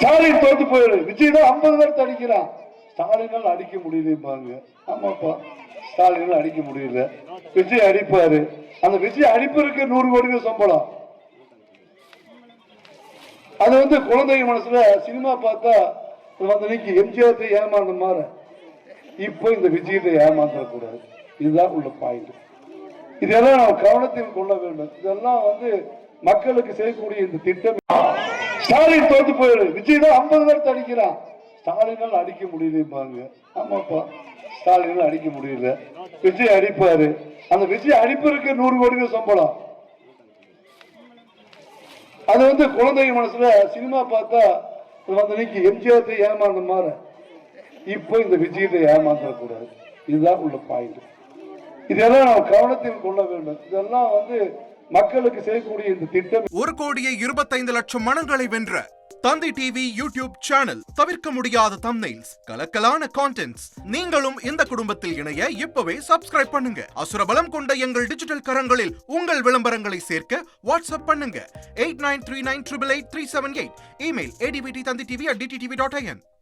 ஸ்டாலின் தோத்து போயிரு, விஜய் தான் 50 பேர் அடிக்கிறான், ஸ்டாலினால் அடிக்க முடியலம்பாங்க. ஆமாப்பா, ஸ்டாலினால் அடிக்க முடியல, விஜய் அடிப்பாரு. அந்த விஜய் அடிப்பதற்கு 100 கோடி சம்பளம். அது வந்து குழந்தைங்க மனசுல சினிமா பார்த்தா வந்து எம்ஜிஆர் ஏமாந்த மாதிரி இப்போ இந்த விஜயத்தை ஏமாந்தக்கூடாது. இதுதான் உள்ள பாயிண்ட். இதெல்லாம் நாம் கவனத்தில் கொள்ள வேண்டும். இதெல்லாம் வந்து மக்களுக்கு செய்யக்கூடிய இந்த திட்டம். ஸ்டாலின் தோத்து போயிரு, விஜய் தான் 50 பேர் அடிக்கிறான், ஸ்டாலினால் அடிக்க முடியலம்பாங்க. ஆமாப்பா, ஸ்டாலினால் அடிக்க முடியல, விஜய் அடிப்பாரு. அந்த விஜய் அடிப்பதற்கு 100 கோடி சம்பளம். அது வந்து குழந்தைங்க மனசுல சினிமா பார்த்தா வந்து எம்ஜிஆர் ஏமாந்த மாதிரி இப்போ இந்த விஜயத்தை ஏமாந்தக்கூடாது. இதுதான் உள்ள பாயிண்ட். இதெல்லாம் நாம் கவனத்தில் கொள்ள வேண்டும். இதெல்லாம் வந்து மக்களுக்கு செய்யக்கூடிய இந்த திட்டம். 1,25,00,000 மனங்களை வென்ற தந்தி டிவி யூடியூப் சேனல். தவிர்க்க முடியாத தம்ப்நெயில்ஸ், கலக்கலான கான்டென்ட்ஸ். நீங்களும் இந்த குடும்பத்தில் இணைய இப்பவே சப்ஸ்கிரைப் பண்ணுங்க. அசுரபலம் கொண்ட எங்கள் டிஜிட்டல் கரங்களில் உங்கள் விளம்பரங்களை சேர்க்க வாட்ஸ்அப் பண்ணுங்க. 8939888378. Email advttanditv@dttv.in.